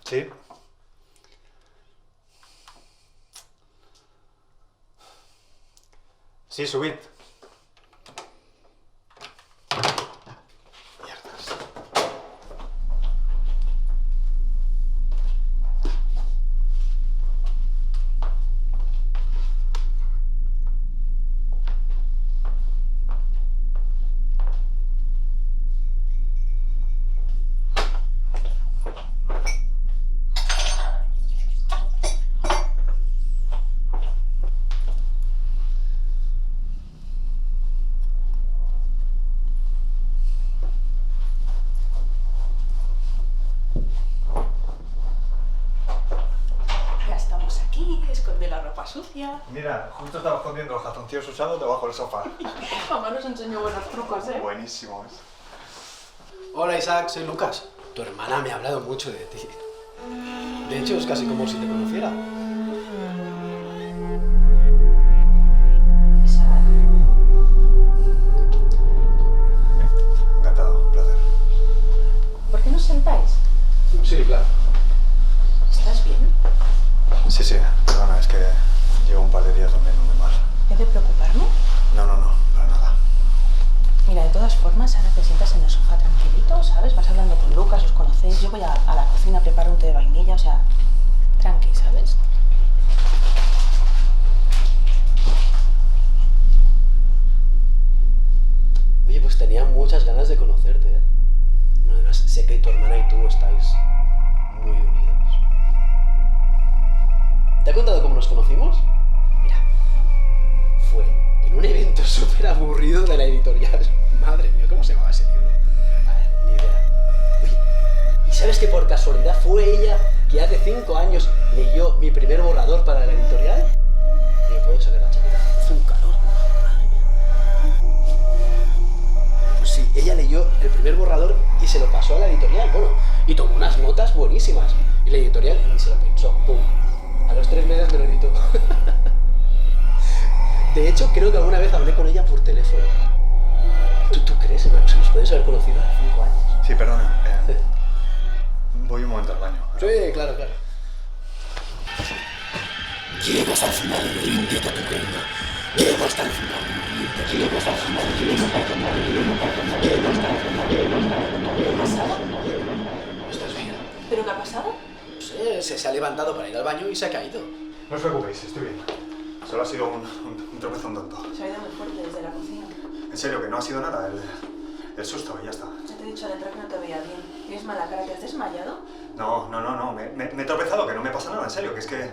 ¿Sí? Sí, subid. Sucia. Mira, justo estaba escondiendo los calzoncillos usados debajo del sofá. Mamá nos enseñó buenos trucos, ¿eh? Buenísimo, ¿eh? Hola Isaac, soy Lucas. Tu hermana me ha hablado mucho de ti. De hecho, es casi como si te conociera. Encantado, un placer. ¿Por qué no os sentáis? Sí, claro. ¿Estás bien? Sí, perdona, es que llevo un par de días durmiendo muy mal. ¿He de preocuparme? No, para nada. Mira, de todas formas, ahora te sientas en el sofá tranquilito, ¿sabes? Vas hablando con Lucas, os conocéis. Yo voy a la cocina a preparar un té de vainilla, o sea, tranqui, ¿sabes? Oye, pues tenía muchas ganas de conocerte, ¿eh? Además, sé que tu hermana y tú estáis muy unidos. ¿Te ha contado cómo nos conocimos? Mira, fue en un evento súper aburrido de la editorial. Madre mía, ¿cómo se llamaba ese libro? A ver, ni idea. Oye, ¿y sabes que por casualidad fue ella que hace 5 años leyó mi primer borrador para la editorial? Y me puedo sacar la chaqueta. Hace un calor. Madre mía. Pues sí, ella leyó el primer borrador y se lo pasó a la editorial. Bueno, y tomó unas notas buenísimas. Y la editorial ni se lo pensó. ¡Pum! A los 3 meses me lo editó. De hecho, creo que alguna vez hablé con ella por teléfono. ¿Tú crees? Se nos puede haber conocido hace 5 años. Sí, perdona. Voy un momento al baño. Sí, claro. Llegas al final del límite de tu reino. Llego hasta el final del límite. Llego hasta el final del límite. Llego hasta el final del límite. ¿Qué ha pasado? ¿Estás bien? ¿Pero qué ha pasado? No sé, se ha levantado para ir al baño y se ha caído. No os preocupéis, estoy bien. Solo ha sido un tropezón tonto. Se ha ido muy fuerte desde la cocina. En serio, que no ha sido nada, el susto y ya está. Ya te he dicho al entrar que no te veía bien. ¿Tienes mala cara? ¿Te has desmayado? No. Me he tropezado, que no me pasa nada, en serio, que es que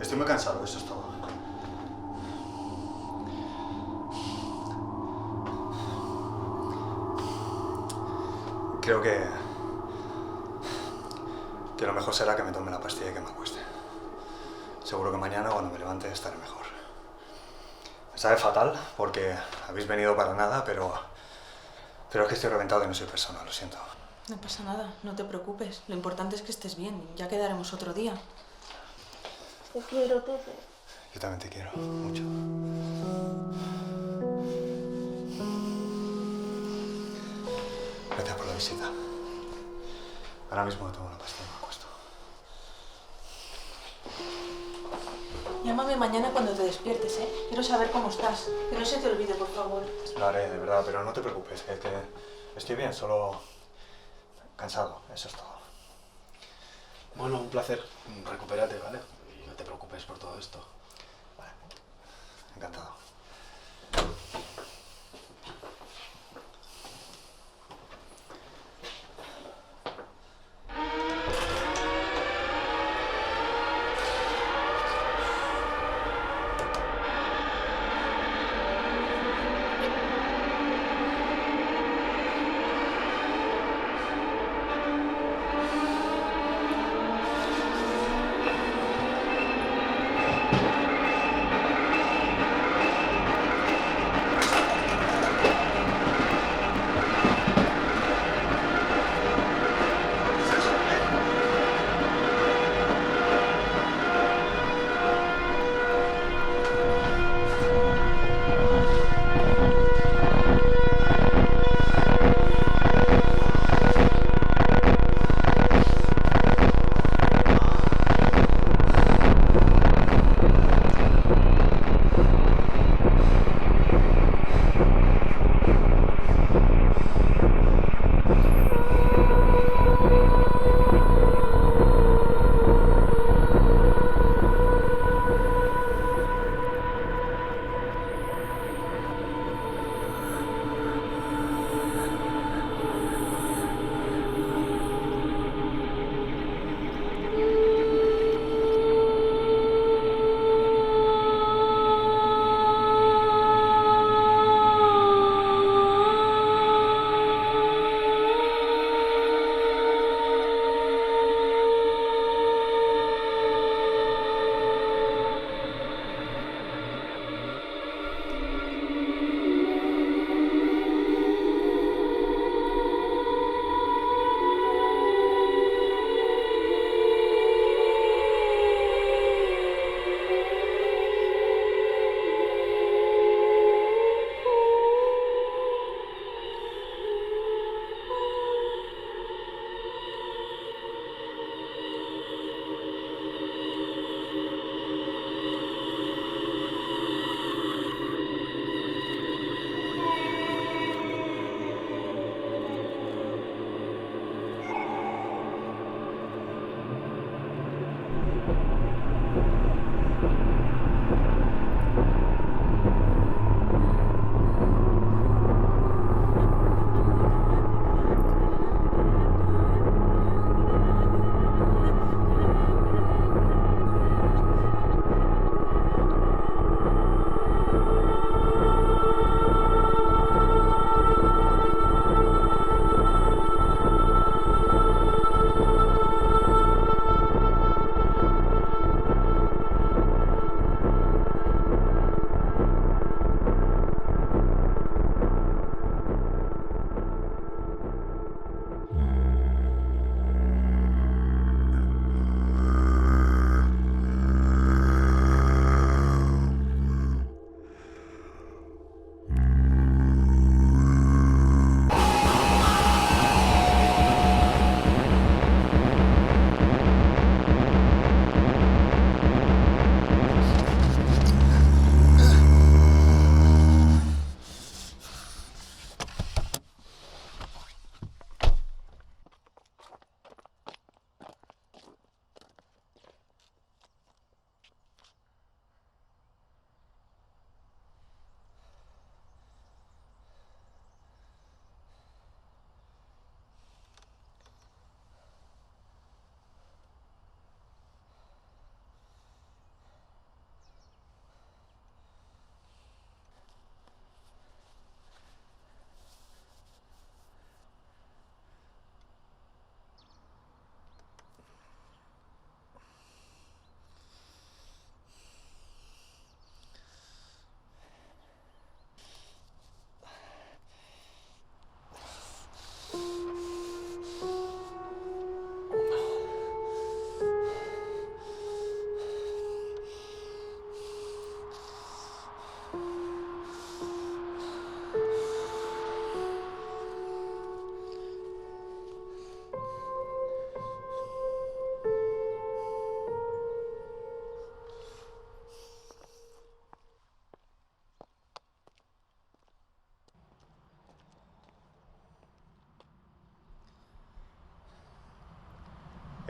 estoy muy cansado, eso es todo. Creo que lo mejor será que me tome la pastilla y que me acueste. Seguro que mañana cuando me levante estaré mejor. Me sabe fatal porque habéis venido para nada, pero es que estoy reventado y no soy persona, lo siento. No pasa nada, no te preocupes. Lo importante es que estés bien. Ya quedaremos otro día. Te quiero, Tete. Yo también te quiero, mucho. Gracias por la visita. Ahora mismo me tomo la pastilla y me acuesto. Llámame mañana cuando te despiertes, ¿eh? Quiero saber cómo estás. Que no se te olvide, por favor. Lo haré, de verdad, pero no te preocupes, es que estoy bien, solo cansado, eso es todo. Bueno, un placer. Recupérate, ¿vale? Y no te preocupes por todo esto. Vale. Encantado.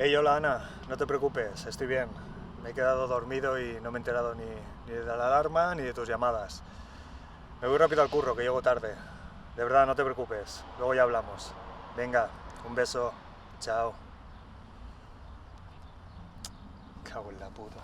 Hey, hola Ana, no te preocupes, estoy bien. Me he quedado dormido y no me he enterado ni de la alarma ni de tus llamadas. Me voy rápido al curro, que llego tarde. De verdad, no te preocupes, luego ya hablamos. Venga, un beso, chao. Cago en la puta.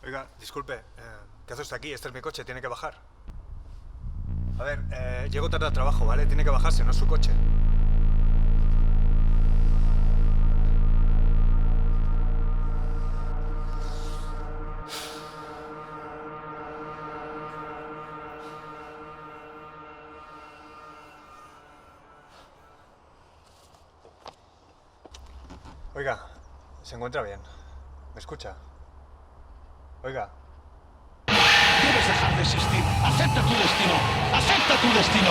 Oiga, disculpe, ¿qué hace usted aquí? Este es mi coche, tiene que bajar. A ver, llego tarde al trabajo, ¿vale? Tiene que bajarse, no es su coche. Oiga, ¿se encuentra bien? ¿Me escucha? Oiga. Debes dejar de existir. Acepta tu destino. Acepta tu destino.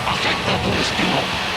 Acepta tu destino.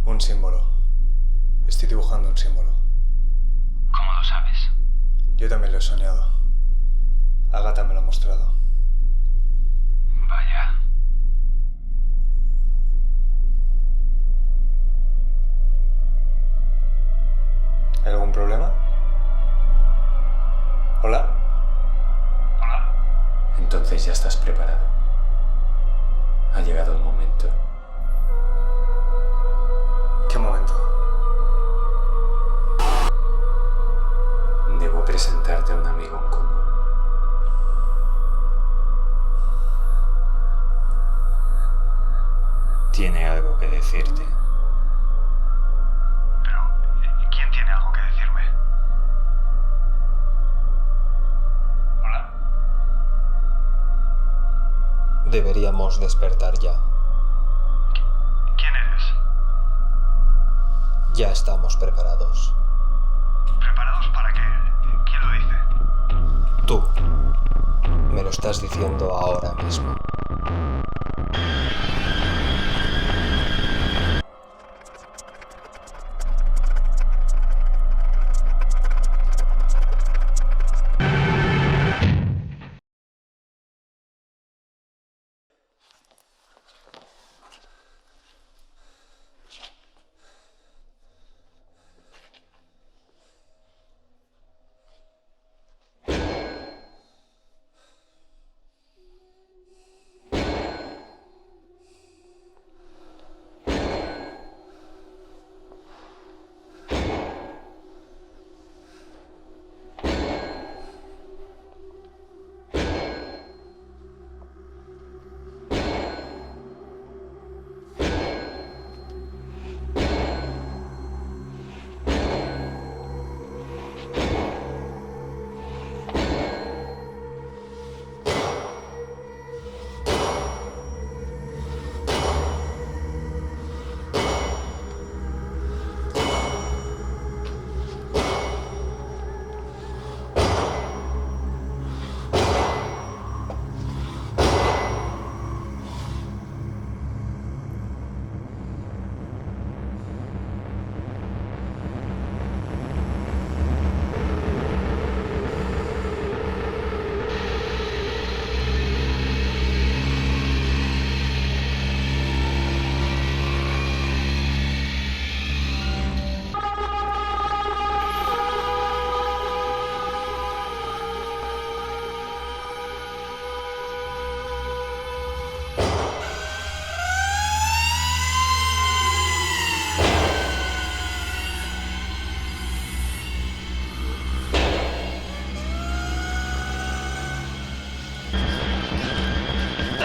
Un símbolo. Estoy dibujando un símbolo. ¿Cómo lo sabes? Yo también lo he soñado. Agatha me lo ha mostrado. Vaya. ¿Hay algún problema? ¿Hola? Hola. Entonces ya estás preparado. Ha llegado el momento. ¿Qué momento? Debo presentarte a un amigo en común. Tiene algo que decirte. Pero, ¿quién tiene algo que decirme? ¿Hola? Deberíamos despertar ya. ¿Quién eres? Ya estamos preparados. ¿Preparados para qué? ¿Quién lo dice? Tú. Me lo estás diciendo ahora mismo.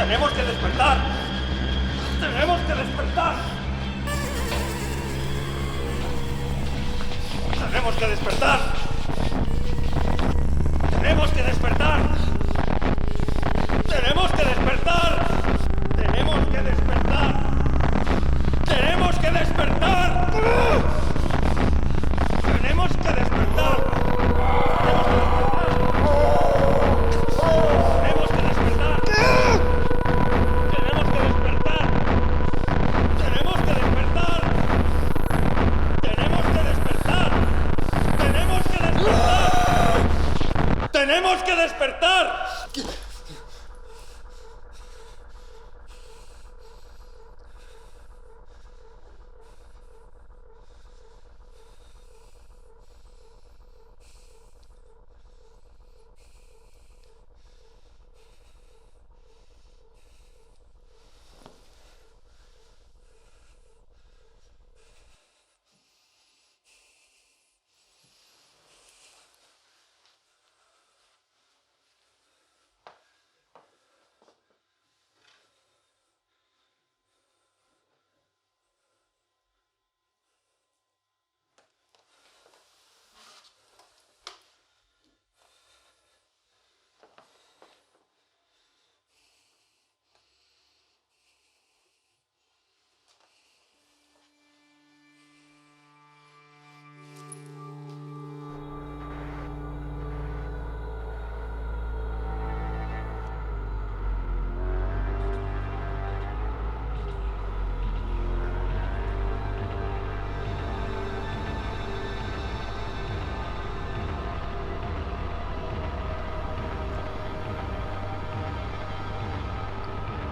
¡Tenemos que despertar! ¡Tenemos que despertar! ¡Tenemos que despertar! ¡Tenemos que despertar! ¡Tenemos que despertar! ¡Tenemos que despertar! ¡Tenemos que despertar! ¡Tenemos que despertar! ¡Tenemos que despertar!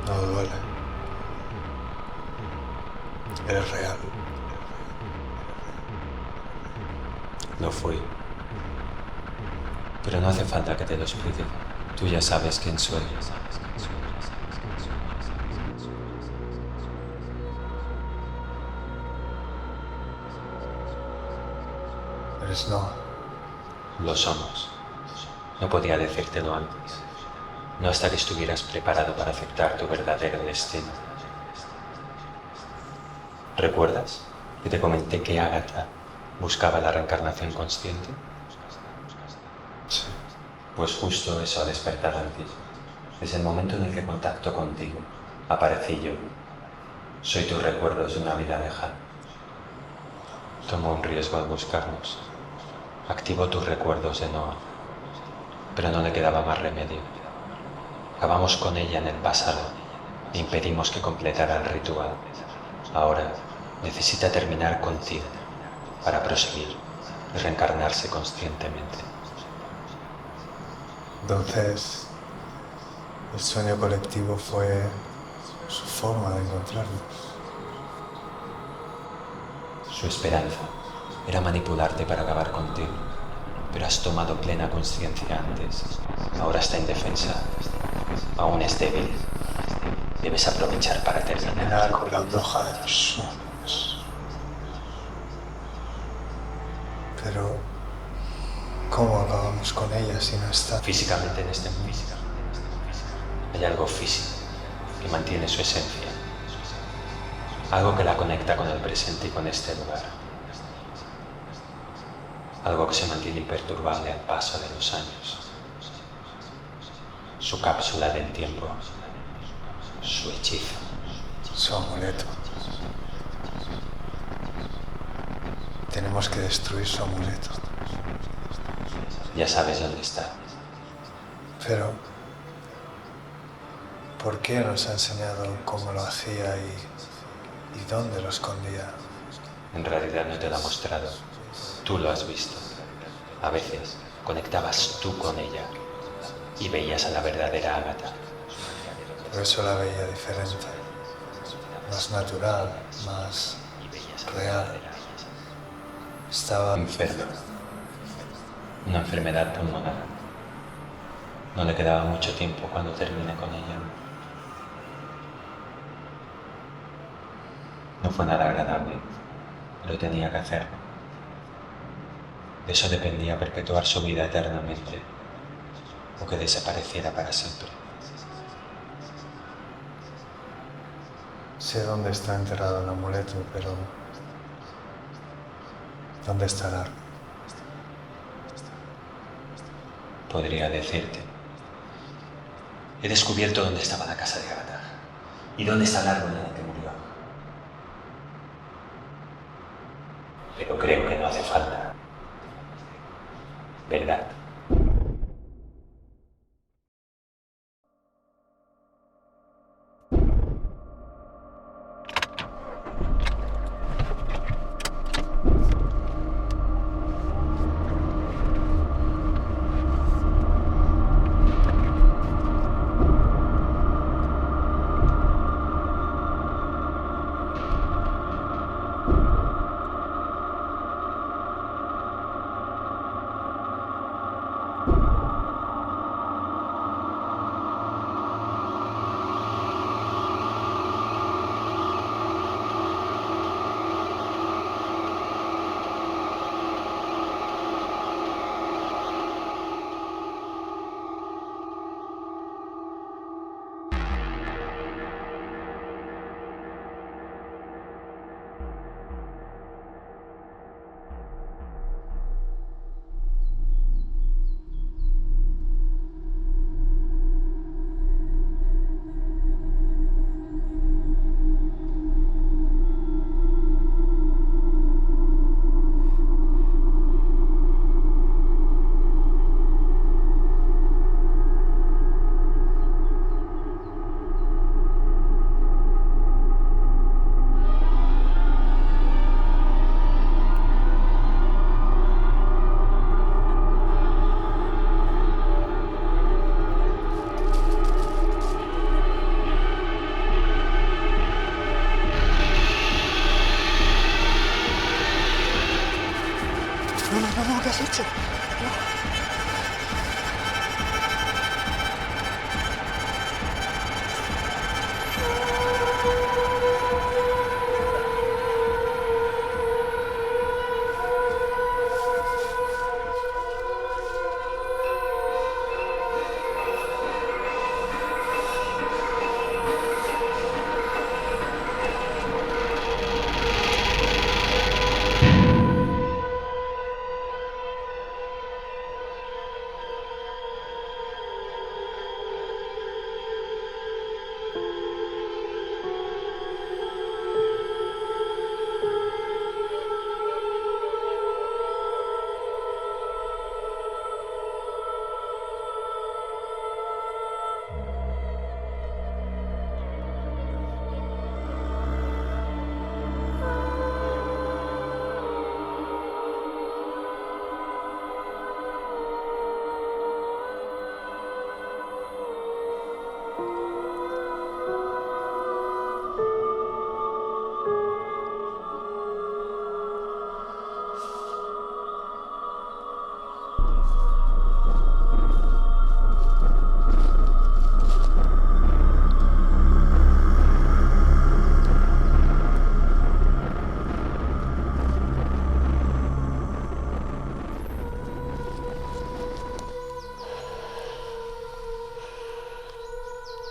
No duele. Eres real. Lo fui. Pero no hace falta que te lo explique. Tú ya sabes quién soy. Eres no. Lo somos. No podía decírtelo antes. No hasta que estuvieras preparado para aceptar tu verdadero destino. ¿Recuerdas que te comenté que Agatha buscaba la reencarnación consciente? Sí. Pues justo eso ha despertado en ti. Desde el momento en el que contacto contigo, aparecí yo. Soy tus recuerdos de una vida lejana. Tomo un riesgo al buscarnos. Activo tus recuerdos de Noah. Pero no le quedaba más remedio. Acabamos con ella en el pasado e impedimos que completara el ritual. Ahora necesita terminar contigo para proseguir y reencarnarse conscientemente. Entonces, el sueño colectivo fue su forma de encontrarnos. Su esperanza era manipularte para acabar contigo, pero has tomado plena conciencia antes. Ahora está indefensa. Aún es débil. Debes aprovechar para terminar con la bruja de los sueños. Pero, ¿cómo acabamos con ella si no está? Físicamente en este mundo hay algo físico que mantiene su esencia. Algo que la conecta con el presente y con este lugar. Algo que se mantiene imperturbable al paso de los años. Su cápsula del tiempo. Su hechizo. Su amuleto. Tenemos que destruir su amuleto. Ya sabes dónde está. Pero, ¿por qué nos ha enseñado cómo lo hacía y dónde lo escondía? En realidad no te lo ha mostrado. Tú lo has visto. A veces conectabas tú con ella y veías a la verdadera Agatha. Por eso la veía diferente. Más natural, más real. Estaba enfermo. Una enfermedad pulmonar. No le quedaba mucho tiempo cuando terminé con ella. No fue nada agradable, pero tenía que hacerlo. De eso dependía perpetuar su vida eternamente o que desapareciera para siempre. Sé dónde está enterrado el amuleto, pero... ¿dónde está el árbol? Podría decirte. He descubierto dónde estaba la casa de Agatha y dónde está el árbol en el que murió. Pero creo que no hace falta. ¿Verdad? No, ¿qué has hecho?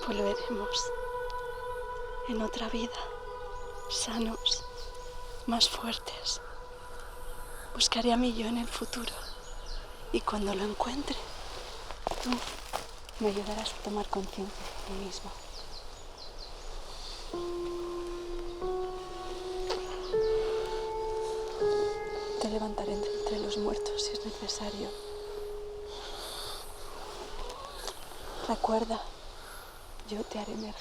Volveremos en otra vida, sanos, más fuertes. Buscaré a mi yo en el futuro y cuando lo encuentre, tú me ayudarás a tomar conciencia de mí mismo. Te levantaré entre los muertos si es necesario. Recuerda, yo te haré emerger,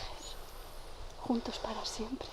juntos para siempre.